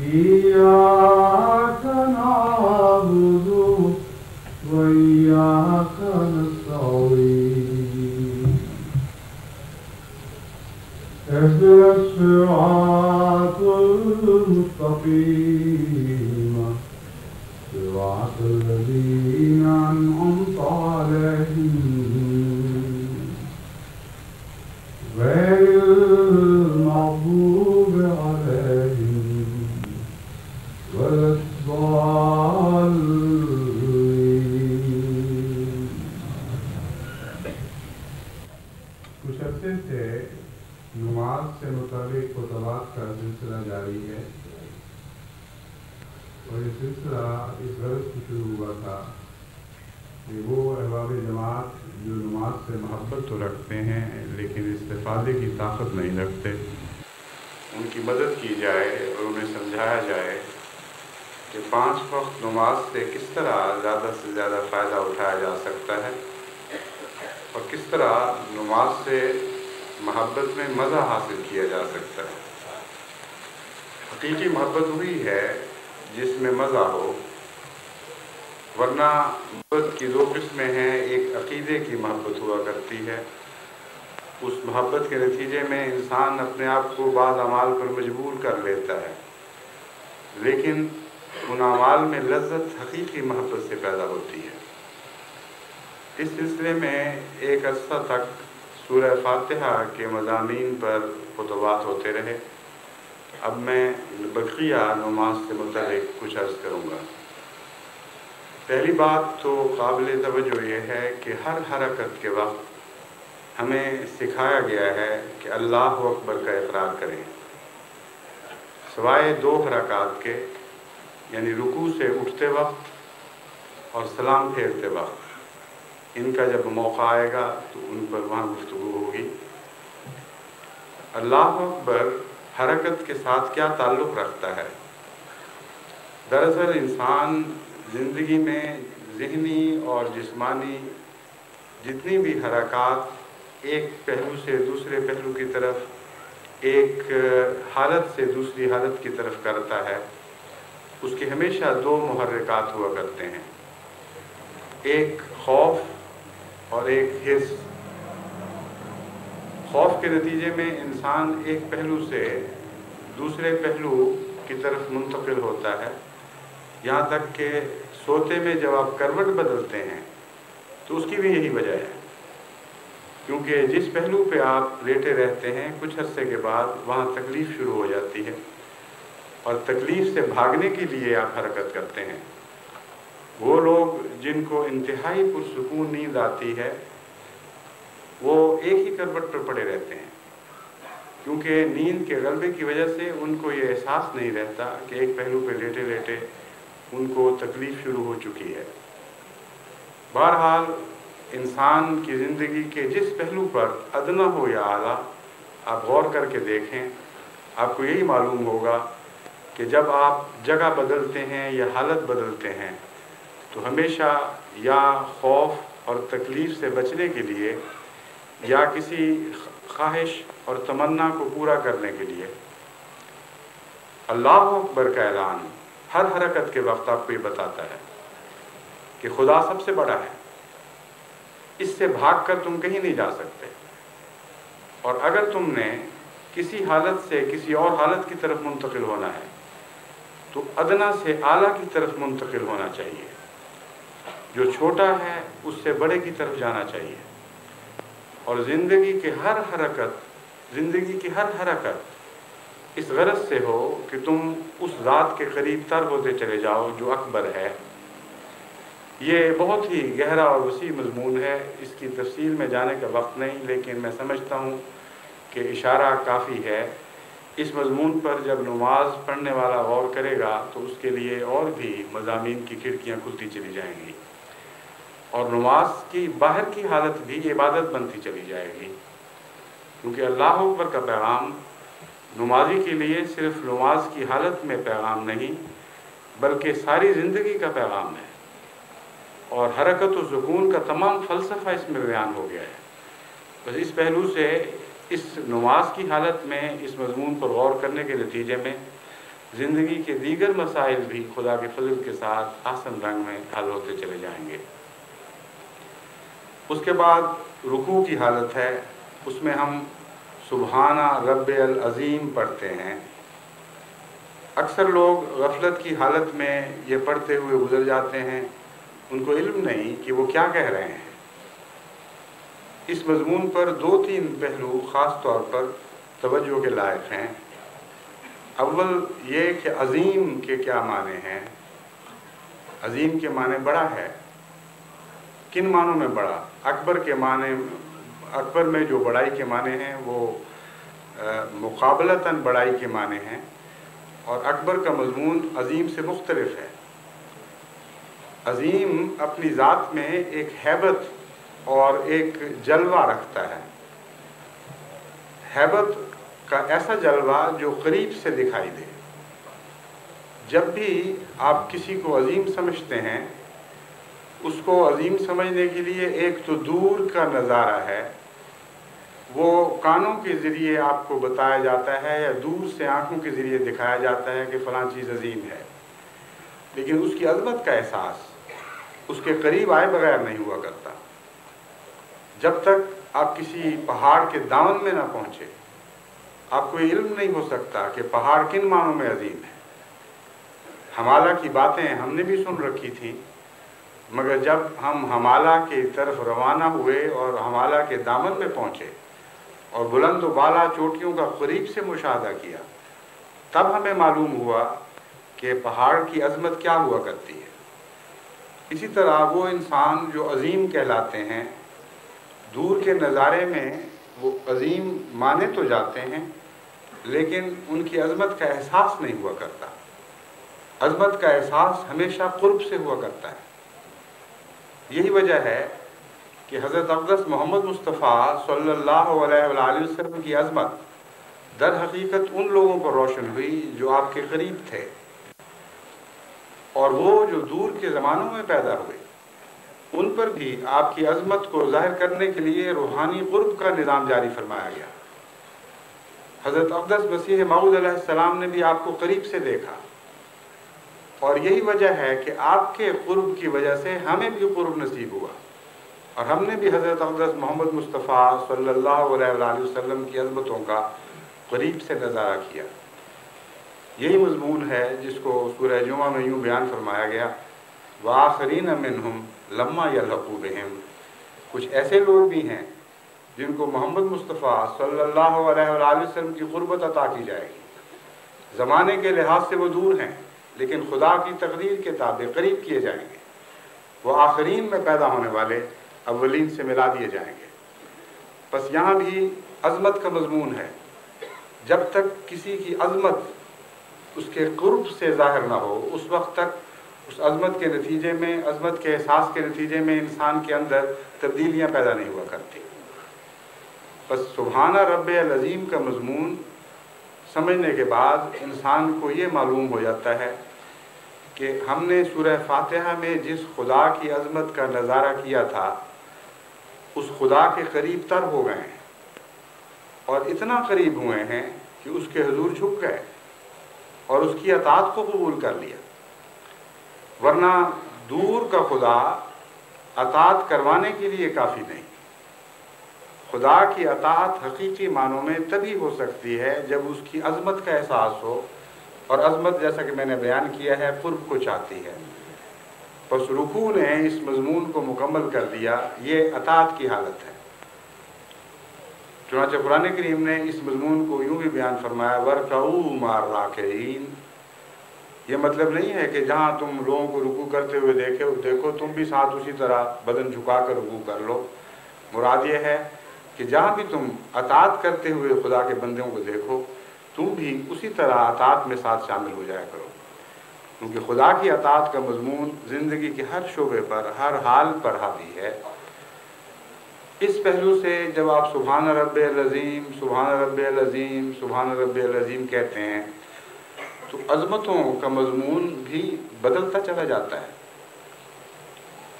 إياك نعبد وإياك نستعين اهدنا الصراط المستقيم صراط الذين أنعمت عليهم غير المغضوب عليهم ولا الضالين. کچھ عرصے سے نماز سے متعلق خطبات کا سلسلہ جاری ہے، اور یہ سلسلہ اس غرض سے شروع ہوا تھا کہ وہ احباب جماعت جو نماز سے محبت تو رکھتے ہیں لیکن استفادے کی طاقت نہیں رکھتے، ان کی مدد کی جائے اور انہیں سمجھایا جائے کہ 5 وقت نماز سے کس طرح زیادہ سے زیادہ فائدہ اٹھایا جا سکتا ہے، اور کس طرح نماز سے محبت میں مزہ حاصل کیا جا سکتا ہے۔ حقیقی محبت وہی ہے جس میں مزہ ہو، ورنہ محبت کی 2 قسمیں ہیں۔ ایک عقیدے کی محبت ہوا کرتی ہے، اس محبت کے نتیجے میں انسان اپنے آپ کو بعض اعمال پر مجبور کر لیتا ہے، لیکن ان اعمال میں لذت حقیقی محبت سے پیدا ہوتی ہے۔ اس سلسلے میں ایک عرصہ تک سورہ فاتحہ کے مضامین پر خطبات ہوتے رہے۔ اب میں بقیہ نماز سے متعلق کچھ عرض کروں گا۔ پہلی بات تو قابل توجہ یہ ہے کہ ہر حرکت کے وقت ہمیں سکھایا گیا ہے کہ اللہ اکبر کا اقرار کریں، سوائے 2 حرکات کے، یعنی رکوع سے اٹھتے وقت اور سلام پھیرتے وقت۔ ان کا جب موقع آئے گا تو ان پر وہاں گفتگو ہوگی۔ اللہ اکبر حرکت کے ساتھ کیا تعلق رکھتا ہے؟ دراصل انسان زندگی میں ذہنی اور جسمانی جتنی بھی حرکات ایک پہلو سے دوسرے پہلو کی طرف، ایک حالت سے دوسری حالت کی طرف کرتا ہے، اس کے ہمیشہ 2 محرکات ہوا کرتے ہیں، ایک خوف اور ایک حرص۔ خوف کے نتیجے میں انسان ایک پہلو سے دوسرے پہلو کی طرف منتقل ہوتا ہے، یہاں تک کہ سوتے میں جب آپ کروٹ بدلتے ہیں تو اس کی بھی یہی وجہ ہے، کیونکہ جس پہلو پہ آپ لیٹے رہتے ہیں کچھ عرصے کے بعد وہاں تکلیف شروع ہو جاتی ہے، اور تکلیف سے بھاگنے کے لیے آپ حرکت کرتے ہیں۔ وہ لوگ جن کو انتہائی پرسکون نیند آتی ہے وہ ایک ہی کروٹ پر پڑے رہتے ہیں، کیونکہ نیند کے غلبے کی وجہ سے ان کو یہ احساس نہیں رہتا کہ ایک پہلو پہ لیٹے لیٹے ان کو تکلیف شروع ہو چکی ہے۔ بہرحال انسان کی زندگی کے جس پہلو پر ادنا ہو یا اعلیٰ، آپ غور کر کے دیکھیں، آپ کو یہی معلوم ہوگا کہ جب آپ جگہ بدلتے ہیں یا حالت بدلتے ہیں تو ہمیشہ یا خوف اور تکلیف سے بچنے کے لیے یا کسی خواہش اور تمنا کو پورا کرنے کے لیے اللہ اکبر کا اعلان ہر حرکت کے وقت آپ کو یہ بتاتا ہے کہ خدا سب سے بڑا ہے، اس سے بھاگ کر تم کہیں نہیں جا سکتے، اور اگر تم نے کسی حالت سے کسی اور حالت کی طرف منتقل ہونا ہے تو ادنا سے اعلیٰ کی طرف منتقل ہونا چاہیے، جو چھوٹا ہے اس سے بڑے کی طرف جانا چاہیے، اور زندگی کی ہر حرکت اس غرض سے ہو کہ تم اس ذات کے قریب تر ہوتے چلے جاؤ جو اکبر ہے۔ یہ بہت ہی گہرا اور وسیع مضمون ہے، اس کی تفصیل میں جانے کا وقت نہیں، لیکن میں سمجھتا ہوں کہ اشارہ کافی ہے۔ اس مضمون پر جب نماز پڑھنے والا غور کرے گا تو اس کے لیے اور بھی مضامین کی کھڑکیاں کھلتی چلی جائیں گی، اور نماز کی باہر کی حالت بھی عبادت بنتی چلی جائے گی، کیونکہ اللہ اکبر کا پیغام نمازی کے لیے صرف نماز کی حالت میں پیغام نہیں بلکہ ساری زندگی کا پیغام ہے، اور حرکت و سکون کا تمام فلسفہ اس میں بیان ہو گیا ہے۔ بس اس پہلو سے اس نماز کی حالت میں اس مضمون پر غور کرنے کے نتیجے میں زندگی کے دیگر مسائل بھی خدا کے فضل کے ساتھ آسن رنگ میں حل ہوتے چلے جائیں گے۔ اس کے بعد رکوع کی حالت ہے، اس میں ہم سبحانہ رب العظیم پڑھتے ہیں۔ اکثر لوگ غفلت کی حالت میں یہ پڑھتے ہوئے گزر جاتے ہیں، ان کو علم نہیں کہ وہ کیا کہہ رہے ہیں۔ اس مضمون پر 2-3 پہلو خاص طور پر توجہ کے لائق ہیں۔ اول یہ کہ عظیم کے کیا معنی ہیں۔ عظیم کے معنی بڑا ہے۔ کن معنوں میں بڑا؟ اکبر کے معنی، اکبر میں جو بڑائی کے معنی ہیں وہ مقابلتاً بڑائی کے معنی ہیں، اور اکبر کا مضمون عظیم سے مختلف ہے۔ عظیم اپنی ذات میں ایک ہیبت اور ایک جلوہ رکھتا ہے۔ ہیبت کا ایسا جلوہ جو قریب سے دکھائی دے۔ جب بھی آپ کسی کو عظیم سمجھتے ہیں، اس کو عظیم سمجھنے کے لیے ایک تو دور کا نظارہ ہے، وہ کانوں کے ذریعے آپ کو بتایا جاتا ہے یا دور سے آنکھوں کے ذریعے دکھایا جاتا ہے کہ فلاں چیز عظیم ہے، لیکن اس کی عظمت کا احساس اس کے قریب آئے بغیر نہیں ہوا کرتا۔ جب تک آپ کسی پہاڑ کے دامن میں نہ پہنچے، آپ کو یہ علم نہیں ہو سکتا کہ پہاڑ کن معنوں میں عظیم ہے۔ ہمالہ کی باتیں ہم نے بھی سن رکھی تھیں، مگر جب ہم ہمالہ کی طرف روانہ ہوئے اور ہمالہ کے دامن میں پہنچے اور بلند و بالا چوٹیوں کا قریب سے مشاہدہ کیا، تب ہمیں معلوم ہوا کہ پہاڑ کی عظمت کیا ہوا کرتی ہے۔ اسی طرح وہ انسان جو عظیم کہلاتے ہیں، دور کے نظارے میں وہ عظیم مانے تو جاتے ہیں، لیکن ان کی عظمت کا احساس نہیں ہوا کرتا۔ عظمت کا احساس ہمیشہ قرب سے ہوا کرتا ہے۔ یہی وجہ ہے کہ حضرت اقدس محمد مصطفیٰ صلی اللہ علیہ وآلہ وسلم کی عظمت در حقیقت ان لوگوں پر روشن ہوئی جو آپ کے قریب تھے، اور وہ جو دور کے زمانوں میں پیدا ہوئے، ان پر بھی آپ کی عظمت کو ظاہر کرنے کے لیے روحانی قرب کا نظام جاری فرمایا گیا۔ حضرت اقدس مسیح موعود علیہ السلام نے بھی آپ کو قریب سے دیکھا، اور یہی وجہ ہے کہ آپ کے قرب کی وجہ سے ہمیں بھی قرب نصیب ہوا، اور ہم نے بھی حضرت اقدس محمد مصطفیٰ صلی اللہ علیہ وآلہ وسلم کی عظمتوں کا قریب سے نظارہ کیا۔ یہی مضمون ہے جس کو سورہ جمعہ میں یوں بیان فرمایا گیا، وَآخَرِينَ مِنْهُمْ لَمَّا يَلْحَقُوا بِهِمْ۔ کچھ ایسے لوگ بھی ہیں جن کو محمد مصطفیٰ صلی اللہ علیہ وآلہ وسلم کی قربت عطا کی جائے گی۔ زمانے کے لحاظ سے وہ دور ہیں، لیکن خدا کی تقدیر کے تابع قریب کیے جائیں گے۔ وہ آخرین میں پیدا ہونے والے اولین سے ملا دیے جائیں گے۔ بس یہاں بھی عظمت کا مضمون ہے۔ جب تک کسی کی عظمت اس کے قرب سے ظاہر نہ ہو، اس وقت تک اس عظمت کے نتیجے میں، عظمت کے احساس کے نتیجے میں انسان کے اندر تبدیلیاں پیدا نہیں ہوا کرتی۔ بس سبحانہ رب العظیم کا مضمون سمجھنے کے بعد انسان کو یہ معلوم ہو جاتا ہے کہ ہم نے سورہ فاتحہ میں جس خدا کی عظمت کا نظارہ کیا تھا، اس خدا کے قریب تر ہو گئے ہیں، اور اتنا قریب ہوئے ہیں کہ اس کے حضور جھک گئے اور اس کی اطاعت کو قبول کر لیا۔ ورنہ دور کا خدا اطاعت کروانے کے لیے کافی نہیں۔ خدا کی اطاعت حقیقی معنوں میں تبھی ہو سکتی ہے جب اس کی عظمت کا احساس ہو، اور عظمت جیسا کہ میں نے بیان کیا ہے قرب کو چاہتی ہے۔ بس رکوع نے اس مضمون کو مکمل کر دیا، یہ اطاعت کی حالت ہے۔ چنانچہ قرآن کریم نے اس مضمون کو یوں بھی بیان فرمایا، وَارْكَعُوا مَعَ الرَّاكِعِينَ۔ یہ مطلب نہیں ہے کہ جہاں تم لوگوں کو رکوع کرتے ہوئے دیکھو تم بھی ساتھ اسی طرح بدن جھکا کر رکوع کر لو۔ مراد یہ ہے کہ جہاں بھی تم اطاعت کرتے ہوئے خدا کے بندوں کو دیکھو، تم بھی اسی طرح اطاعت میں ساتھ شامل ہو جایا کرو، کیونکہ خدا کی اطاعت کا مضمون زندگی کے ہر شعبے پر، ہر حال پر حاوی ہے۔ اس پہلو سے جب آپ سبحان رب العظیم، سبحان رب العظیم، سبحان رب العظیم کہتے ہیں تو عظمتوں کا مضمون بھی بدلتا چلا جاتا ہے۔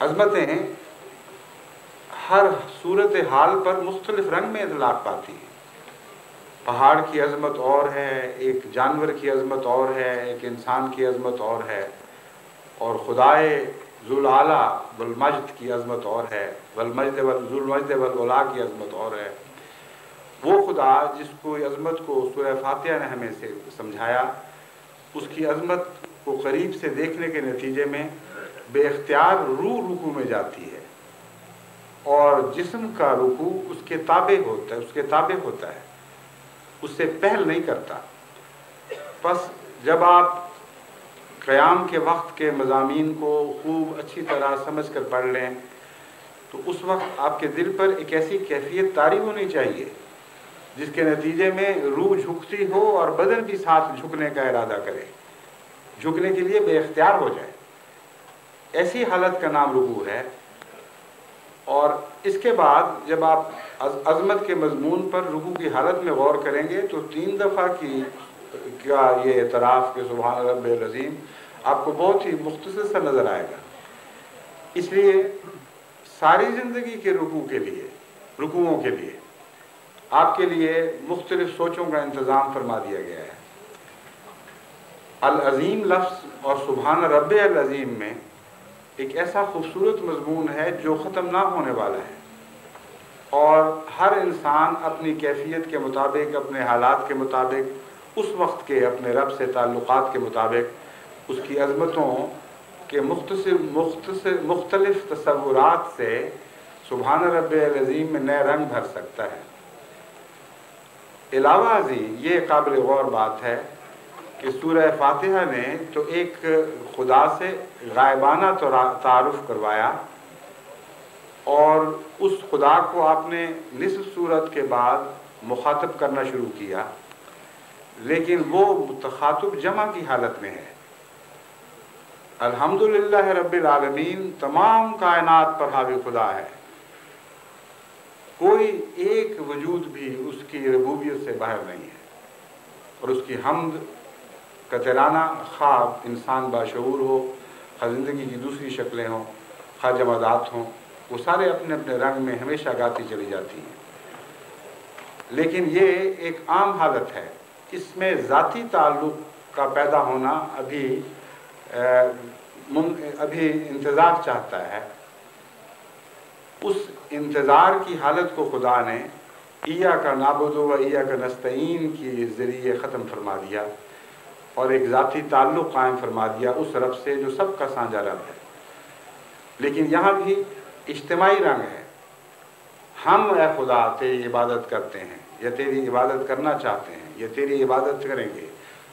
عظمتیں ہر صورت حال پر مختلف رنگ میں اطلاق پاتی ہیں۔ پہاڑ کی عظمت اور ہے، ایک جانور کی عظمت اور ہے، ایک انسان کی عظمت اور ہے، اور خدائے ذوالعالی والمجد کی عظمت اور ہے، ذوالمجد والعلا کی عظمت اور ہے۔ وہ خدا جس کو عظمت کو سورہ فاتحہ نے ہمیں سے سمجھایا، اس کی عظمت کو قریب سے دیکھنے کے نتیجے میں بے اختیار روح رکوع میں جاتی ہے، اور جسم کا رکوع اس کے تابع ہوتا ہے، اس سے پہل نہیں کرتا۔ پس جب آپ قیام کے وقت کے مضامین کو خوب اچھی طرح سمجھ کر پڑھ لیں تو اس وقت آپ کے دل پر ایک ایسی کیفیت طاری ہونی چاہیے جس کے نتیجے میں روح جھکتی ہو اور بدن بھی ساتھ جھکنے کا ارادہ کرے، جھکنے کے لیے بے اختیار ہو جائے۔ ایسی حالت کا نام رکوع ہے۔ اور اس کے بعد جب آپ عظمت کے مضمون پر رکوع کی حالت میں غور کریں گے تو 3 دفعہ کا یہ اعتراف کہ سبحان رب العظیم آپ کو بہت ہی مختصر سا نظر آئے گا۔ اس لیے ساری زندگی کے رکوعوں کے لیے آپ کے لیے مختلف سوچوں کا انتظام فرما دیا گیا ہے۔ العظیم لفظ اور سبحان رب العظیم میں ایک ایسا خوبصورت مضمون ہے جو ختم نہ ہونے والا ہے، اور ہر انسان اپنی کیفیت کے مطابق، اپنے حالات کے مطابق، اس وقت کے اپنے رب سے تعلقات کے مطابق اس کی عظمتوں کے مختلف تصورات سے سبحان رب العظیم میں نئے رنگ بھر سکتا ہے۔ علاوہ ازیں یہ قابل غور بات ہے کہ سورہ فاتحہ نے تو ایک خدا سے غائبانہ تعارف کروایا، اور اس خدا کو آپ نے نصف سورت کے بعد مخاطب کرنا شروع کیا، لیکن وہ متخاطب جمع کی حالت میں ہے۔ الحمدللہ رب العالمین تمام کائنات پر حاوی خدا ہے، کوئی ایک وجود بھی اس کی ربوبیت سے باہر نہیں ہے، اور اس کی حمد کا ترانہ خواہ انسان باشعور ہو، خواہ زندگی کی دوسری شکلیں ہوں، خواہ جمادات ہوں، وہ سارے اپنے اپنے رنگ میں ہمیشہ گاتی چلی جاتی ہیں۔ لیکن یہ ایک عام حالت ہے، اس میں ذاتی تعلق کا پیدا ہونا ابھی انتظار چاہتا ہے۔ اس انتظار کی حالت کو خدا نے ایاک نعبد و ایاک نستعین کے ذریعے ختم فرما دیا، اور ایک ذاتی تعلق قائم فرما دیا اس رب سے جو سب کا سانجا رب ہے۔ لیکن یہاں بھی اجتماعی رنگ ہے۔ ہم اے خدا تیری عبادت کرتے ہیں، یا تیری عبادت کرنا چاہتے ہیں، یا تیری عبادت کریں گے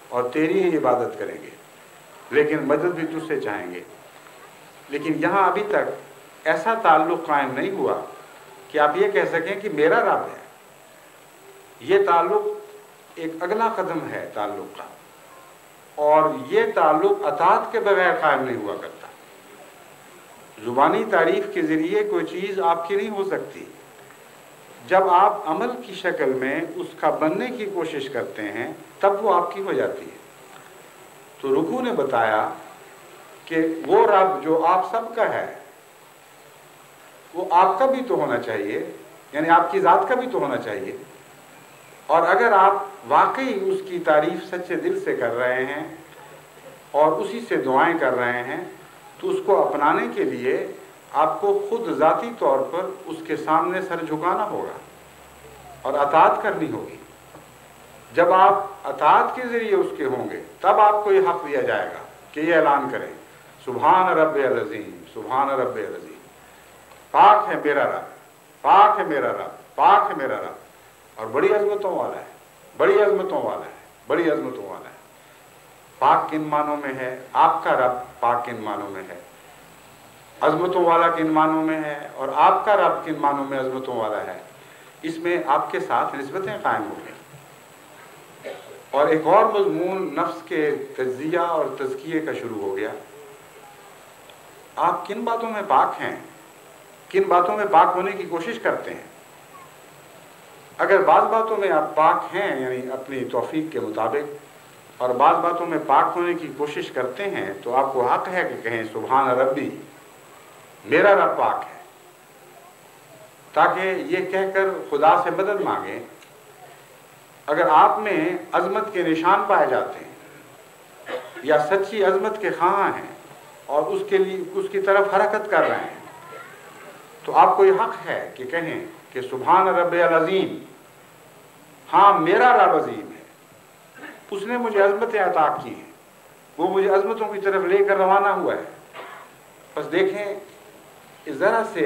اور تیری ہی عبادت کریں گے، لیکن مدد بھی تجھ سے چاہیں گے۔ لیکن یہاں ابھی تک ایسا تعلق قائم نہیں ہوا کہ آپ یہ کہہ سکیں کہ میرا رب ہے۔ یہ تعلق ایک اگلا قدم ہے تعلق کا، اور یہ تعلق اطاعت کے بغیر قائم نہیں ہوا کرتا۔ زبانی تعریف کے ذریعے کوئی چیز آپ کی نہیں ہو سکتی، جب آپ عمل کی شکل میں اس کا بننے کی کوشش کرتے ہیں تب وہ آپ کی ہو جاتی ہے۔ تو رکوع نے بتایا کہ وہ رب جو آپ سب کا ہے وہ آپ کا بھی تو ہونا چاہیے، یعنی آپ کی ذات کا بھی تو ہونا چاہیے، اور اگر آپ واقعی اس کی تعریف سچے دل سے کر رہے ہیں اور اسی سے دعائیں کر رہے ہیں تو اس کو اپنانے کے لیے آپ کو خود ذاتی طور پر اس کے سامنے سر جھکانا ہوگا اور اطاعت کرنی ہوگی۔ جب آپ اطاعت کے ذریعے اس کے ہوں گے تب آپ کو یہ حق دیا جائے گا کہ یہ اعلان کریں سبحان رب العظیم، سبحان رب العظیم، پاک ہے میرا رب، پاک ہے میرا رب، پاک ہے میرا رب، اور بڑی عظمتوں والا ہے، بڑی عظمتوں والا ہے، بڑی عظمتوں والا ہے۔ پاک کن معنوں میں ہے؟ آپ کا رب پاک کن معنوں میں ہے؟ عظمتوں والا کن معنوں میں ہے؟ اور آپ کا رب کن معنوں میں عظمتوں والا ہے؟ اس میں آپ کے ساتھ نسبتیں قائم ہو گئیں۔ اور ایک اور مضمون نفس کے تجزیہ اور تزکیے کا شروع ہو گیا۔ آپ کن باتوں میں پاک ہیں، کن باتوں میں پاک ہونے کی کوشش کرتے ہیں؟ اگر بعض باتوں میں آپ پاک ہیں یعنی اپنی توفیق کے مطابق، اور بعض باتوں میں پاک ہونے کی کوشش کرتے ہیں تو آپ کو حق ہے کہ کہیں سبحان ربی، میرا رب پاک ہے، تاکہ یہ کہہ کر خدا سے مدد مانگیں اگر آپ میں عظمت کے نشان پائے جاتے ہیں یا سچی عظمت کے خواہاں ہیں اور اس کی طرف حرکت کر رہے ہیں، تو آپ کو یہ حق ہے کہ کہیں کہ سبحان رب العظیم، ہاں میرا رب عظیم ہے، اس نے مجھے عظمتیں عطا کی ہیں، وہ مجھے عظمتوں کی طرف لے کر روانہ ہوا ہے۔ بس دیکھیں، اس ذرا سے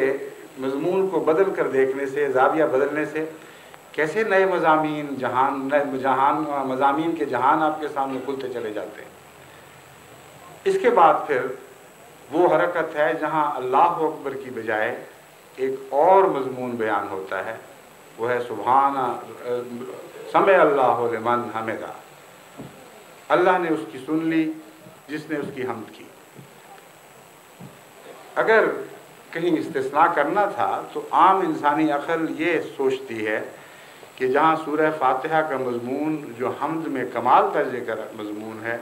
مضمون کو بدل کر دیکھنے سے، زاویہ بدلنے سے کیسے نئے مضامین کے جہان آپ کے سامنے کھلتے چلے جاتے ہیں۔ اس کے بعد پھر وہ حرکت ہے جہاں اللہ اکبر کی بجائے ایک اور مضمون بیان ہوتا ہے، وہ ہے سبحان سمع اللہ لمن حمدہ، اللہ نے اس کی سن لی جس نے اس کی حمد کی۔ اگر کہیں استثناء کرنا تھا تو عام انسانی عقل یہ سوچتی ہے کہ جہاں سورہ فاتحہ کا مضمون جو حمد میں کمال درجے کا مضمون ہے،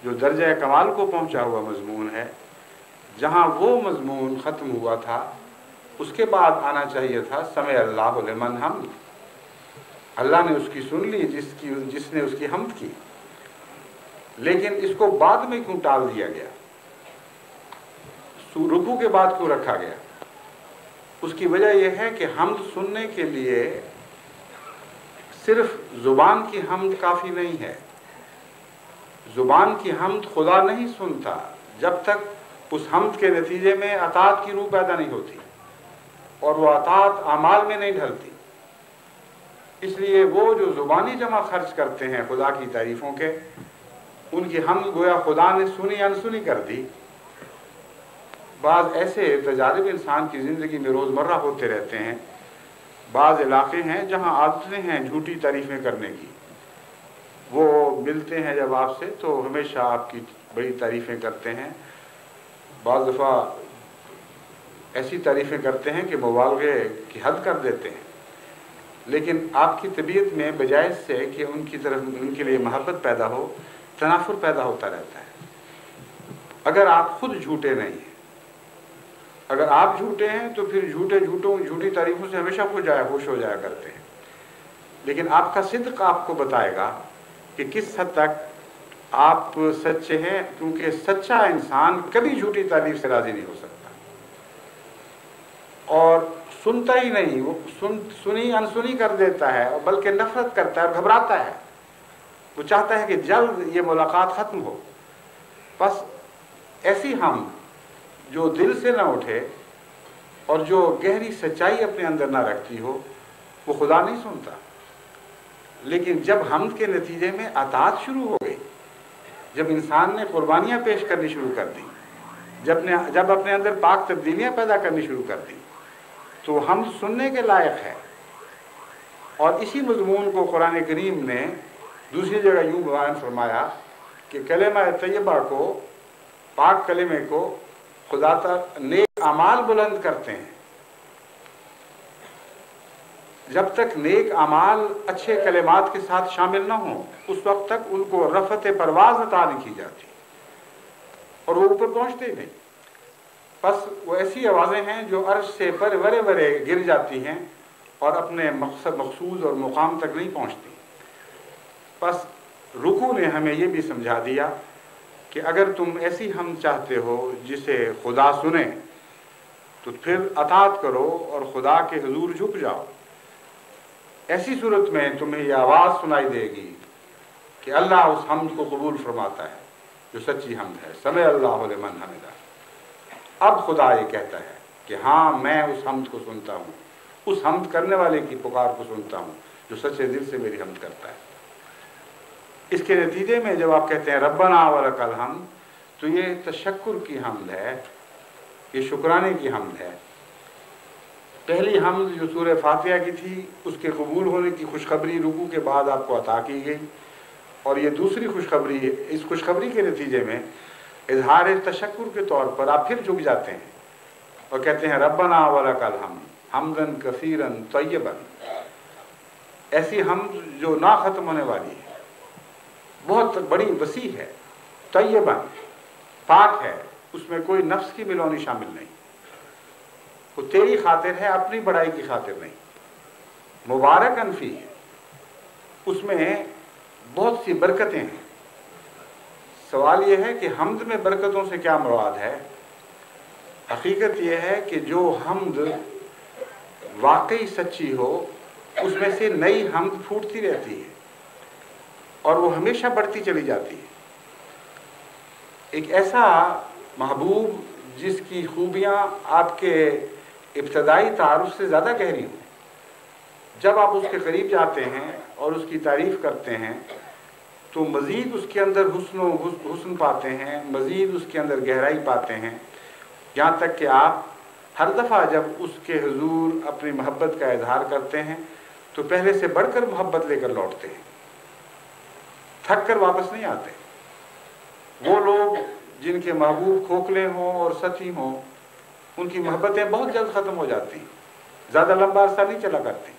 جو درجہ کمال کو پہنچا ہوا مضمون ہے، جہاں وہ مضمون ختم ہوا تھا، اس کے بعد آنا چاہیے تھا سمع اللہ لمن حمد، اللہ نے اس کی سن لی جس نے اس کی حمد کی۔ لیکن اس کو بعد میں کیوں ٹال دیا گیا؟ رکوع کے بعد کیوں رکھا گیا؟ اس کی وجہ یہ ہے کہ حمد سننے کے لیے صرف زبان کی حمد کافی نہیں ہے۔ زبان کی حمد خدا نہیں سنتا جب تک اس حمد کے نتیجے میں اطاعت کی روح پیدا نہیں ہوتی اور وہ اطاعت اعمال میں نہیں ڈھلتی۔ اس لیے وہ جو زبانی جمع خرچ کرتے ہیں خدا کی تعریفوں کے، ان کی حمد گویا خدا نے سنی انسنی کر دی۔ بعض ایسے تجارب انسان کی زندگی میں روزمرہ ہوتے رہتے ہیں۔ بعض علاقے ہیں جہاں عادتیں ہیں جھوٹی تعریفیں کرنے کی، وہ ملتے ہیں جب آپ سے تو ہمیشہ آپ کی بڑی تعریفیں کرتے ہیں، بعض دفعہ ایسی تعریفیں کرتے ہیں کہ مبالغے کی حد کر دیتے ہیں، لیکن آپ کی طبیعت میں بجائے سے کہ ان کی طرف ان کے لیے محبت پیدا ہو، تنافر پیدا ہوتا رہتا ہے۔ اگر آپ خود جھوٹے نہیں ہیں، اگر آپ جھوٹے ہیں تو پھر جھوٹی تعریفوں سے ہمیشہ خوش ہو جایا کرتے ہیں، لیکن آپ کا صدق آپ کو بتائے گا کہ کس حد تک آپ سچے ہیں، کیونکہ سچا انسان کبھی جھوٹی تعریف سے راضی نہیں ہو سکتا، اور سنتا ہی نہیں، وہ سنی انسنی کر دیتا ہے، بلکہ نفرت کرتا ہے اور گھبراتا ہے، وہ چاہتا ہے کہ جلد یہ ملاقات ختم ہو۔ بس ایسی حمد جو دل سے نہ اٹھے اور جو گہری سچائی اپنے اندر نہ رکھتی ہو، وہ خدا نہیں سنتا۔ لیکن جب حمد کے نتیجے میں اطاعت شروع ہو گئی، جب انسان نے قربانیاں پیش کرنی شروع کر دی، جب اپنے اندر پاک تبدیلیاں پیدا کرنی شروع کر دی، تو حمد سننے کے لائق ہے۔ اور اسی مضمون کو قرآن کریم نے دوسری جگہ یوں بیان فرمایا کہ کلمہ طیبہ کو، پاک کلمے کو خدا تعالی نیک اعمال بلند کرتے ہیں۔ جب تک نیک اعمال اچھے کلمات کے ساتھ شامل نہ ہوں، اس وقت تک ان کو رفعت پرواز عطا نہیں کی جاتی اور وہ اوپر پہنچتے ہی نہیں۔ بس وہ ایسی آوازیں ہیں جو عرش سے ورے گر جاتی ہیں اور اپنے مقصود اور مقام تک نہیں پہنچتی۔ بس رکوع نے ہمیں یہ بھی سمجھا دیا کہ اگر تم ایسی حمد چاہتے ہو جسے خدا سنے تو پھر اطاعت کرو اور خدا کے حضور جھک جاؤ۔ ایسی صورت میں تمہیں یہ آواز سنائی دے گی کہ اللہ اس حمد کو قبول فرماتا ہے جو سچی حمد ہے، سمع اللہ لمن حمدہ۔ اب خدا یہ کہتا ہے کہ ہاں میں اس حمد کو سنتا ہوں، اس حمد کرنے والے کی پکار کو سنتا ہوں جو سچے دل سے میری حمد کرتا ہے۔ اس کے نتیجے میں جب آپ کہتے ہیں ربنا ولک الحمد، تو یہ تشکر کی حمد ہے، یہ شکرانے کی حمد ہے۔ پہلی حمد جو سورہ فاتحہ کی تھی، اس کے قبول ہونے کی خوشخبری رکوع کے بعد آپ کو عطا کی گئی، اور یہ دوسری خوشخبری، اس خوشخبری کے نتیجے میں اظہار تشکر کے طور پر آپ پھر جھک جاتے ہیں اور کہتے ہیں ربنا ولک الحمد حمدن کثیرا طیبا۔ ایسی حمد جو نہ ختم ہونے والی ہے، بہت بڑی وسیع ہے، طیبا پاک ہے، اس میں کوئی نفس کی ملونی شامل نہیں، وہ تیری خاطر ہے، اپنی بڑائی کی خاطر نہیں، مبارک انفی ہے، اس میں بہت سی برکتیں ہیں۔ سوال یہ ہے کہ حمد میں برکتوں سے کیا مراد ہے؟ حقیقت یہ ہے کہ جو حمد واقعی سچی ہو اس میں سے نئی حمد پھوٹتی رہتی ہے اور وہ ہمیشہ بڑھتی چلی جاتی ہے۔ ایک ایسا محبوب جس کی خوبیاں آپ کے ابتدائی تعارف سے زیادہ گہری ہوں، جب آپ اس کے قریب جاتے ہیں اور اس کی تعریف کرتے ہیں تو مزید اس کے اندر حسن پاتے ہیں، مزید اس کے اندر گہرائی پاتے ہیں، یہاں تک کہ آپ ہر دفعہ جب اس کے حضور اپنی محبت کا اظہار کرتے ہیں تو پہلے سے بڑھ کر محبت لے کر لوٹتے ہیں، تھک کر واپس نہیں آتے۔ وہ لوگ جن کے محبوب کھوکھلے ہوں اور سطحی ہوں ان کی محبتیں بہت جلد ختم ہو جاتی ہیں، زیادہ لمبا عرصہ نہیں چلا کرتی،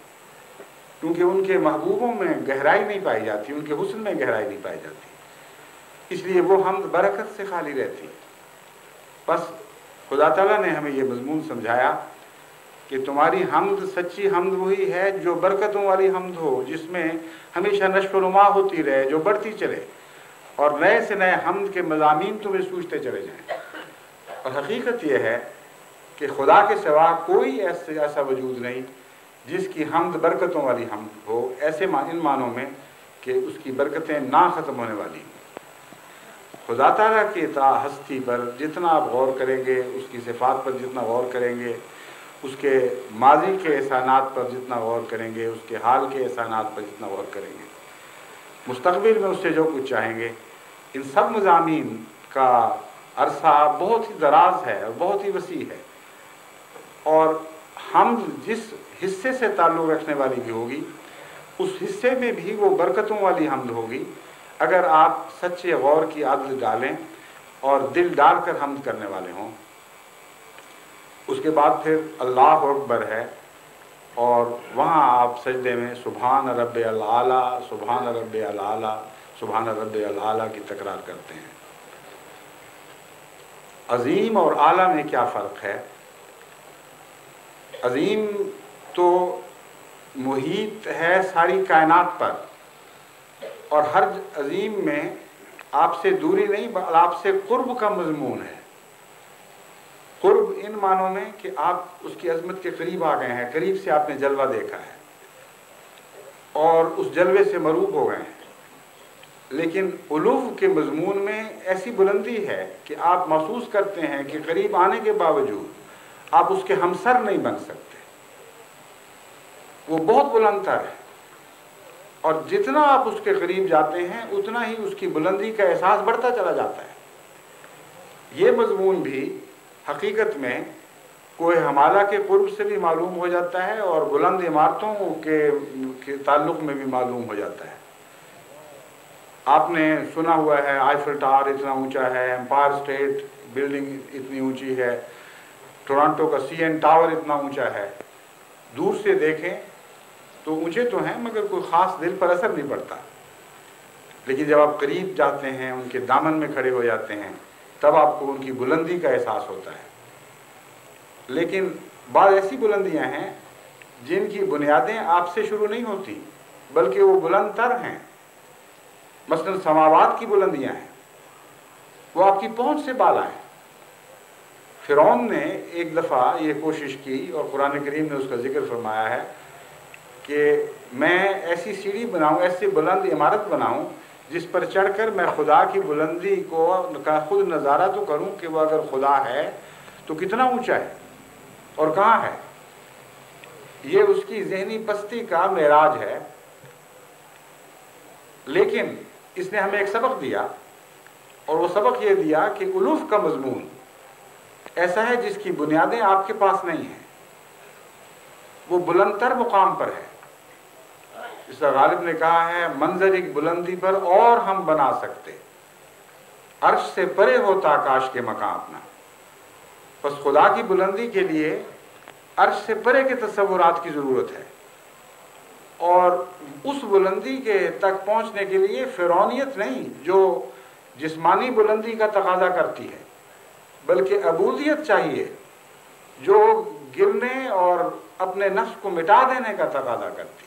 کیونکہ ان کے محبوبوں میں گہرائی نہیں پائی جاتی، ان کے حسن میں گہرائی نہیں پائی جاتی، اس لیے وہ حمد برکت سے خالی رہتی ہے۔ بس خدا تعالیٰ نے ہمیں یہ مضمون سمجھایا کہ تمہاری حمد سچی حمد وہی ہے جو برکتوں والی حمد ہو، جس میں ہمیشہ نشو و نما ہوتی رہے، جو بڑھتی چلے اور نئے سے نئے حمد کے مضامین تمہیں سوچتے چلے جائیں۔ اور حقیقت یہ ہے کہ خدا کے سوا کوئی ایسا وجود نہیں جس کی حمد برکتوں والی حمد ہو، ایسے ان معنوں میں کہ اس کی برکتیں نہ ختم ہونے والی ہیں۔ خدا تعالیٰ کی ہستی پر جتنا آپ غور کریں گے، اس کی صفات پر جتنا غور کریں گے، اس کے ماضی کے احسانات پر جتنا غور کریں گے، اس کے حال کے احسانات پر جتنا غور کریں گے، مستقبل میں اس سے جو کچھ چاہیں گے، ان سب مضامین کا عرصہ بہت ہی دراز ہے اور بہت ہی وسیع ہے، اور حمد جس حصے سے تعلق رکھنے والی بھی ہوگی اس حصے میں بھی وہ برکتوں والی حمد ہوگی اگر آپ سچے غور کی عادت ڈالیں اور دل ڈال کر حمد کرنے والے ہوں۔ اس کے بعد پھر اللہ اکبر ہے، اور وہاں آپ سجدے میں سبحان رب العالی، سبحان رب العالی، سبحان رب العالی کی تکرار کرتے ہیں۔ عظیم اور اعلیٰ میں کیا فرق ہے؟ عظیم تو محیط ہے ساری کائنات پر، اور ہر عظیم میں آپ سے دوری نہیں، آپ سے قرب کا مضمون ہے۔ قرب ان معنوں میں کہ آپ اس کی عظمت کے قریب آ گئے ہیں، قریب سے آپ نے جلوہ دیکھا ہے اور اس جلوے سے مروب ہو گئے ہیں، لیکن علو کے مضمون میں ایسی بلندی ہے کہ آپ محسوس کرتے ہیں کہ قریب آنے کے باوجود آپ اس کے ہمسر نہیں بن سکتے، وہ بہت بلند تر ہے، اور جتنا آپ اس کے قریب جاتے ہیں اتنا ہی اس کی بلندی کا احساس بڑھتا چلا جاتا ہے۔ یہ مضمون بھی حقیقت میں کوہ ہمالہ کے قرب سے بھی معلوم ہو جاتا ہے اور بلند عمارتوں کے تعلق میں بھی معلوم ہو جاتا ہے۔ آپ نے سنا ہوا ہے آئیفل ٹاور اتنا اونچا ہے، امپائر اسٹیٹ بلڈنگ اتنی اونچی ہے، ٹورانٹو کا سی این ٹاور اتنا اونچا ہے۔ دور سے دیکھیں تو اونچے تو ہیں مگر کوئی خاص دل پر اثر نہیں پڑتا، لیکن جب آپ قریب جاتے ہیں، ان کے دامن میں کھڑے ہو جاتے ہیں، تب آپ کو ان کی بلندی کا احساس ہوتا ہے۔ لیکن بعض ایسی بلندیاں ہیں جن کی بنیادیں آپ سے شروع نہیں ہوتی بلکہ وہ بلند تر ہیں، مثلا سماوات کی بلندیاں ہیں، وہ آپ کی پہنچ سے بالا ہیں۔ فرعون نے ایک دفعہ یہ کوشش کی اور قرآن کریم نے اس کا ذکر فرمایا ہے کہ میں ایسی سیڑھی بناؤں، ایسی بلند عمارت بناؤں جس پر چڑھ کر میں خدا کی بلندی کو خود نظارہ تو کروں کہ وہ اگر خدا ہے تو کتنا اونچا ہے اور کہاں ہے۔ یہ اس کی ذہنی پستی کا معراج ہے، لیکن اس نے ہمیں ایک سبق دیا، اور وہ سبق یہ دیا کہ الوف کا مضمون ایسا ہے جس کی بنیادیں آپ کے پاس نہیں ہیں، وہ بلند تر مقام پر ہے۔ اس طرح غالب نے کہا ہے منظر ایک بلندی پر اور ہم بنا سکتے، عرش سے پرے ہوتا کاش کے مقام اپنا۔ بس خدا کی بلندی کے لیے عرش سے پرے کے تصورات کی ضرورت ہے، اور اس بلندی کے تک پہنچنے کے لیے فرعونیت نہیں جو جسمانی بلندی کا تقاضا کرتی ہے، بلکہ عبودیت چاہیے جو گرنے اور اپنے نفس کو مٹا دینے کا تقاضا کرتی ہے۔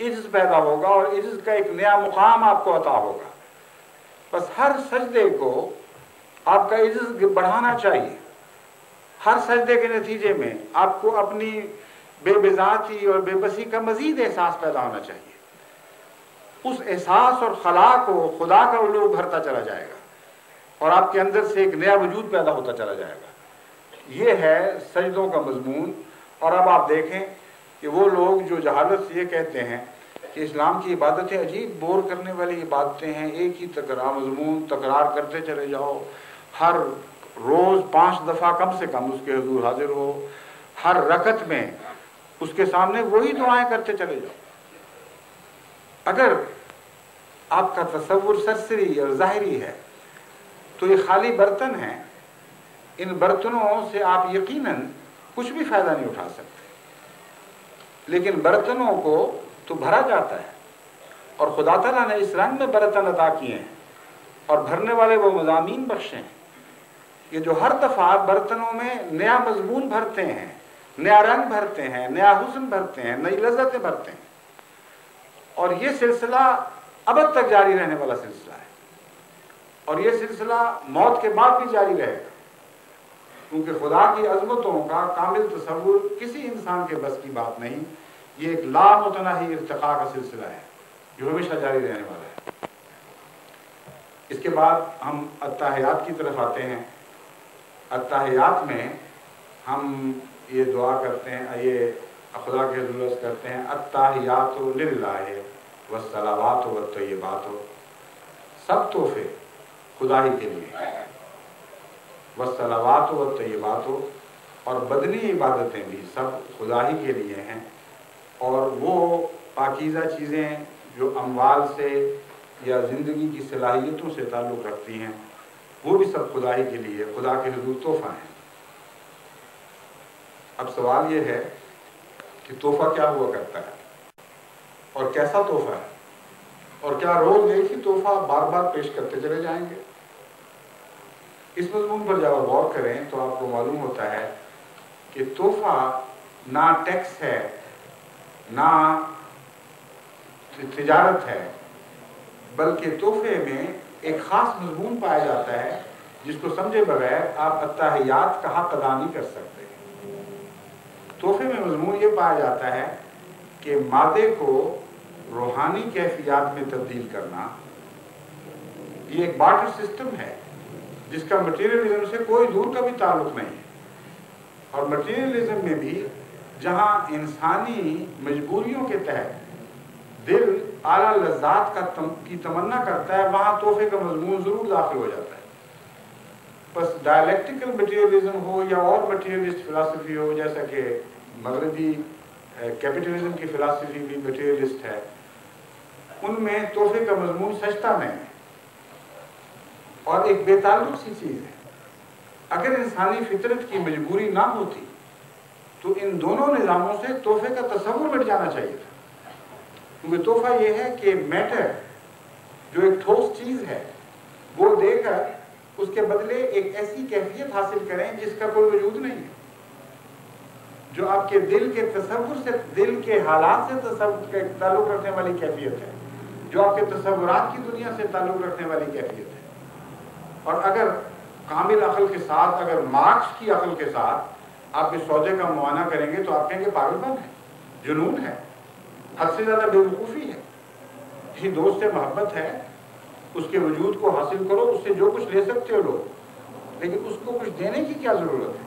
عجز پیدا ہوگا اور عجز کا ایک نیا مقام آپ کو عطا ہوگا. بس ہر سجدے کو آپ کا عجز بڑھانا چاہیے. ہر سجدے کے نتیجے میں آپ کو اپنی بے بذاتی اور بے بسی کا مزید احساس پیدا ہونا چاہیے. اس احساس اور خلا کو خدا کا علو بھرتا چلا جائے گا اور آپ کے اندر سے ایک نیا وجود پیدا ہوتا چلا جائے گا. یہ ہے سجدوں کا مضمون. اور اب آپ دیکھیں کہ وہ لوگ جو جہالت سے یہ کہتے ہیں کہ اسلام کی عبادتیں عجیب بور کرنے والی عبادتیں ہیں، ایک ہی مضمون تکرار کرتے چلے جاؤ، ہر روز 5 دفعہ کم سے کم اس کے حضور حاضر ہو، ہر رکعت میں اس کے سامنے وہی دعائیں کرتے چلے جاؤ. اگر آپ کا تصور سرسری اور ظاہری ہے تو یہ خالی برتن ہیں. ان برتنوں سے آپ یقیناً کچھ بھی فائدہ نہیں اٹھا سکتے. لیکن برتنوں کو تو بھرا جاتا ہے اور خدا تعالیٰ نے اس رنگ میں برتن عطا کیے ہیں اور بھرنے والے وہ مضامین بخشے ہیں کہ جو ہر دفعہ برتنوں میں نیا مضمون بھرتے ہیں، نیا رنگ بھرتے ہیں، نیا حسن بھرتے ہیں، نئی لذتیں بھرتے ہیں. اور یہ سلسلہ ابد تک جاری رہنے والا سلسلہ ہے اور یہ سلسلہ موت کے بعد بھی جاری رہے گا، کیونکہ خدا کی عظمتوں کا کامل تصور کسی انسان کے بس کی بات نہیں. یہ ایک لامتناہی ارتقاء کا سلسلہ ہے جو ہمیشہ جاری رہنے والا ہے. اس کے بعد ہم التحیات کی طرف آتے ہیں. التحیات میں ہم یہ دعا کرتے ہیں، یہ خدا کے حضور کرتے ہیں، التحیات للہ والصلوات والطیبات، سب تحفے خدا ہی کے لیے، والصلوات والطیبات، اور بدنی عبادتیں بھی سب خدا ہی کے لیے ہیں. اور وہ پاکیزہ چیزیں جو اموال سے یا زندگی کی صلاحیتوں سے تعلق رکھتی ہیں وہ بھی سب خدا ہی کے لیے، خدا کے حضور تحفہ ہیں. اب سوال یہ ہے کہ تحفہ کیا ہوا کرتا ہے اور کیسا تحفہ ہے، اور کیا روز ایک ہی تحفہ بار بار پیش کرتے چلے جائیں گے؟ اس مضمون پر جب آپ غور کریں تو آپ کو معلوم ہوتا ہے کہ تحفہ نہ ٹیکس ہے، نہ تجارت ہے، بلکہ تحفے میں ایک خاص مضمون پایا جاتا ہے جس کو سمجھے بغیر آپ التحیات کا حق ادا نہیں کر سکتے. تحفے میں مضمون یہ پایا جاتا ہے کہ مادے کو روحانی کیفیات میں تبدیل کرنا. یہ ایک بارٹر سسٹم ہے جس کا مٹیریلزم سے کوئی دور کا بھی تعلق نہیں ہے. اور مٹیریلزم میں بھی جہاں انسانی مجبوریوں کے تحت دل اعلیٰ لذات کی تمنا کرتا ہے وہاں تحفے کا مضمون ضرور داخل ہو جاتا ہے. بس ڈائلیکٹیکل مٹیریلزم ہو یا اور مٹیریلسٹ فلاسفی ہو، جیسا کہ مغربی کیپٹلزم کی فلاسفی بھی مٹیریلسٹ ہے، ان میں تحفے کا مضمون سجدہ میں ہے اور ایک بے تعلق سی چیز ہے. اگر انسانی فطرت کی مجبوری نہ ہوتی تو ان دونوں نظاموں سے تحفے کا تصور مٹ جانا چاہیے تھا. کیونکہ تحفہ یہ ہے کہ میٹر جو ایک ٹھوس چیز ہے وہ دے کر اس کے بدلے ایک ایسی کیفیت حاصل کریں جس کا کوئی وجود نہیں ہے، جو آپ کے دل کے تصور سے، دل کے حالات سے تعلق رکھنے والی کیفیت ہے، جو آپ کے تصورات کی دنیا سے تعلق رکھنے والی کیفیت ہے. اور اگر کامل عقل کے ساتھ، اگر مارکس کی عقل کے ساتھ آپ اس سودے کا معائنہ کریں گے تو آپ کہیں گے پاگل پن ہے، جنون ہے، حد سے زیادہ بے وقوفی ہے. کسی دوست سے محبت ہے، اس کے وجود کو حاصل کرو، اس سے جو کچھ لے سکتے ہو لو، لیکن اس کو کچھ دینے کی کیا ضرورت ہے؟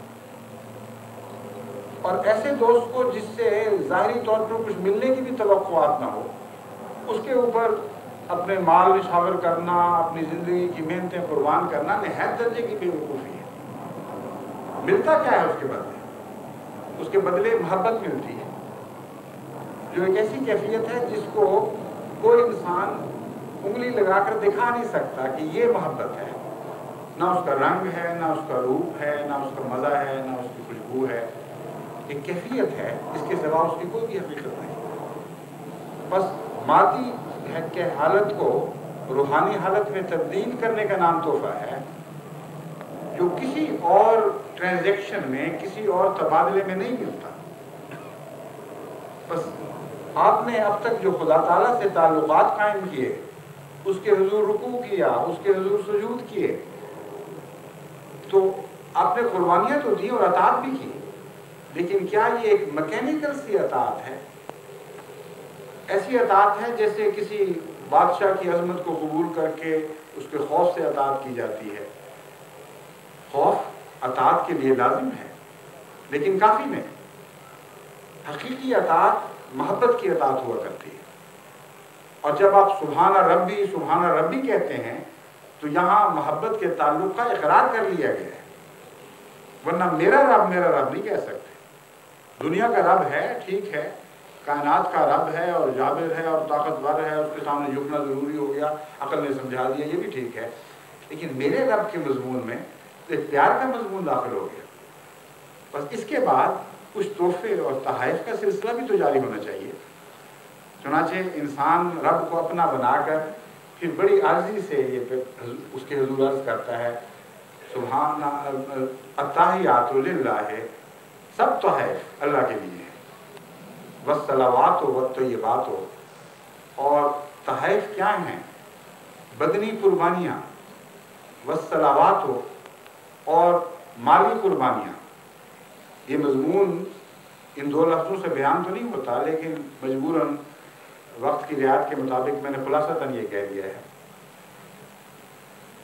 اور ایسے دوست کو جس سے ظاہری طور پر کچھ ملنے کی بھی توقعات نہ ہو، اس کے اوپر اپنے مال نچھاور کرنا، اپنی زندگی کی محنتیں قربان کرنا نہایت درجے کی بے وقوفی ہے. ملتا کیا ہے اس کے بدلے؟ اس کے بدلے محبت ملتی ہے، جو ایک ایسی کیفیت ہے جس کو کوئی انسان انگلی لگا کر دکھا نہیں سکتا کہ یہ محبت ہے. نہ اس کا رنگ ہے، نہ اس کا روپ ہے، نہ اس کا مزہ ہے، نہ اس کی خوشبو ہے. ایک کیفیت ہے، اس کے سوا اس کی کوئی بھی حقیقت نہیں. بس مادی کے حالت کو روحانی حالت میں تبدیل کرنے کا نام تحفہ ہے، جو کسی اور ٹرانزیکشن میں، کسی اور تبادلے میں نہیں ملتا. بس آپ نے اب تک جو خدا تعالیٰ سے تعلقات قائم کیے، اس کے حضور رکوع کیا، اس کے حضور سجود کیے، تو آپ نے قربانیاں تو دی اور اطاعت بھی کی، لیکن کیا یہ ایک میکینیکل سی اطاعت ہے؟ ایسی اطاعت ہے جیسے کسی بادشاہ کی عظمت کو قبول کر کے اس کے خوف سے اطاعت کی جاتی ہے؟ خوف اطاعت کے لیے لازم ہے لیکن کافی نہیں۔ حقیقی اطاعت محبت کی اطاعت ہوا کرتی ہے، اور جب آپ سبحان ربی کہتے ہیں تو یہاں محبت کے تعلق کا اقرار کر لیا گیا ہے، ورنہ میرا رب نہیں کہہ سکتے۔ دنیا کا رب ہے، ٹھیک ہے، کائنات کا رب ہے اور جابر ہے اور طاقتور ہے، اس کے سامنے جھکنا ضروری ہو گیا، عقل نے سمجھا دیا، یہ بھی ٹھیک ہے، لیکن میرے رب کے مضمون میں ایک پیار کا مضمون داخل ہو گیا۔ بس اس کے بعد کچھ تحفے اور تحائف کا سلسلہ بھی تو جاری ہونا چاہیے۔ چنانچہ انسان رب کو اپنا بنا کر پھر بڑی عاجزی سے یہ اس کے حضور عرض کرتا ہے سبحان التحیات للہ، سب تحائف اللہ کے لیے ہیں، والصلوات والطیبات، اور تحائف کیا ہیں؟ بدنی قربانیاں، والصلوات اور مالی قربانیاں۔ یہ مضمون ان دو لفظوں سے بیان تو نہیں ہوتا، لیکن مجبوراً وقت کی رعایت کے مطابق میں نے خلاصتاً یہ کہہ دیا ہے۔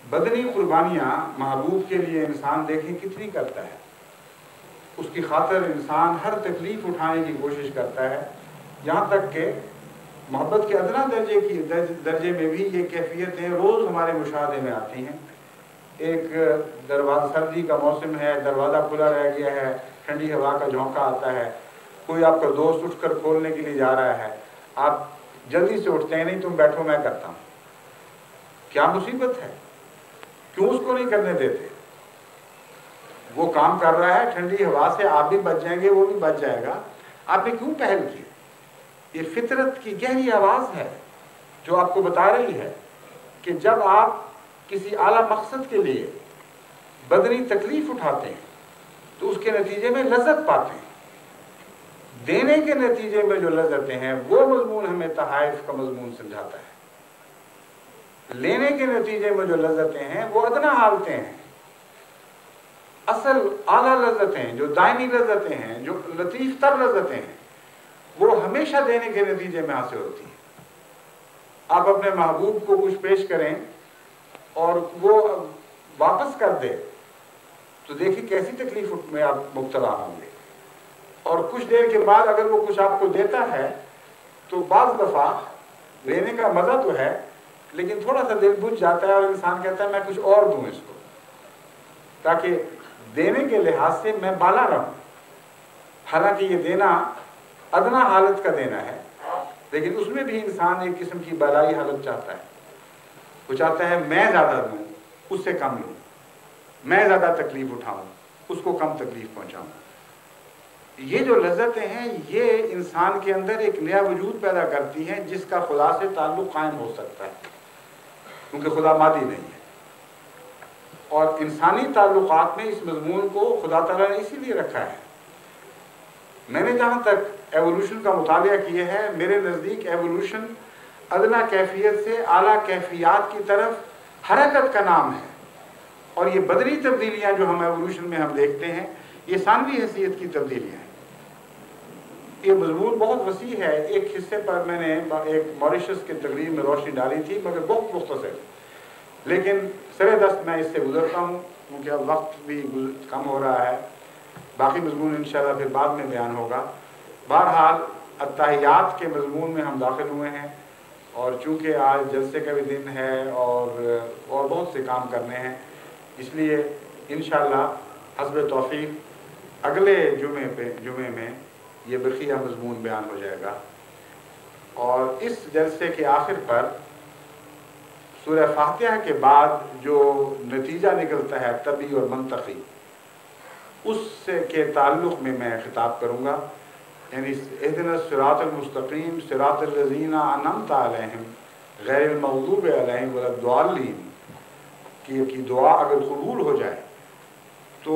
بدنی قربانیاں محبوب کے لیے انسان دیکھیں کتنی کرتا ہے، اس کی خاطر انسان ہر تکلیف اٹھانے کی کوشش کرتا ہے، یہاں تک کہ محبت کے ادنا درجے میں بھی یہ کیفیتیں روز ہمارے مشاہدے میں آتی ہیں۔ ایک دروازہ، سردی کا موسم ہے، دروازہ کھلا رہ گیا ہے، ٹھنڈی ہوا کا جھونکا آتا ہے، کوئی آپ کا دوست اٹھ کر کھولنے کے لیے جا رہا ہے، آپ جلدی سے اٹھتے ہیں، نہیں تم بیٹھو میں کرتا ہوں۔ کیا مصیبت ہے، کیوں اس کو نہیں کرنے دیتے؟ وہ کام کر رہا ہے، ٹھنڈی ہوا سے آپ بھی بچ جائیں گے، وہ بھی بچ جائے گا، آپ نے کیوں پہل کی؟ یہ فطرت کی گہری آواز ہے جو آپ کو بتا رہی ہے کہ جب آپ کسی اعلیٰ مقصد کے لیے بدنی تکلیف اٹھاتے ہیں تو اس کے نتیجے میں لذت پاتے ہیں۔ دینے کے نتیجے میں جو لذتیں ہیں وہ مضمون ہمیں تحائف کا مضمون سمجھاتا ہے، لینے کے نتیجے میں جو لذتیں ہیں وہ ادنا حالتیں ہیں۔ اصل اعلیٰ لذتیں، جو دائمی لذتیں ہیں، جو لطیف تر لذتیں ہیں، وہ ہمیشہ دینے کے نتیجے میں حاصل ہوتی ہیں۔ آپ اپنے محبوب کو کچھ پیش کریں اور وہ واپس کر دے تو دیکھیں کیسی تکلیف میں آپ مبتلا ہوں گے، اور کچھ دیر کے بعد اگر وہ کچھ آپ کو دیتا ہے تو بعض دفعہ لینے کا مزہ تو ہے لیکن تھوڑا سا دل بجھ جاتا ہے اور انسان کہتا ہے میں کچھ اور دوں اس کو، تاکہ دینے کے لحاظ سے میں بالا رہوں۔ حالانکہ یہ دینا ادنا حالت کا دینا ہے، لیکن اس میں بھی انسان ایک قسم کی بالائی حالت چاہتا ہے۔ وہ چاہتا ہے میں زیادہ دوں، اس سے کم لوں، میں زیادہ تکلیف اٹھاؤں، اس کو کم تکلیف پہنچاؤں۔ یہ جو لذتیں ہیں یہ انسان کے اندر ایک نیا وجود پیدا کرتی ہیں جس کا خدا سے تعلق قائم ہو سکتا ہے، کیونکہ خدا مادی نہیں ہے۔ اور انسانی تعلقات میں اس مضمون کو خدا تعالیٰ نے اسی لیے رکھا ہے۔ میں نے جہاں تک ایوولوشن کا مطالعہ کیا ہے، میرے نزدیک ایوولوشن ادنا کیفیت سے اعلیٰ کیفیات کی طرف حرکت کا نام ہے، اور یہ بدنی تبدیلیاں جو ہم ایوولوشن میں ہم دیکھتے ہیں یہ ثانوی حیثیت کی تبدیلیاں ہیں۔ یہ مضمون بہت وسیع ہے، ایک حصے پر میں نے ایک موریشس کے تقریب میں روشنی ڈالی تھی مگر بہت مختصر، لیکن سر دست میں اس سے گزرتا ہوں کیونکہ اب وقت بھی کم ہو رہا ہے۔ باقی مضمون انشاءاللہ پھر بعد میں بیان ہوگا۔ بہرحال التحیات کے مضمون میں ہم داخل ہوئے ہیں، اور چونکہ آج جلسے کا بھی دن ہے اور بہت سے کام کرنے ہیں، اس لیے انشاءاللہ حسب توفیق اگلے جمعے میں یہ بقیہ مضمون بیان ہو جائے گا۔ اور اس جلسے کے آخر پر سورہ فاتحہ کے بعد جو نتیجہ نکلتا ہے طبعی اور منطقی، اس سے کے تعلق میں خطاب کروں گا، یعنی اہدنا الصراط المستقیم صراط الذین انعمت علیہم غیر المغضوب علیہم ولا الضالین کی دعا اگر قبول ہو جائے تو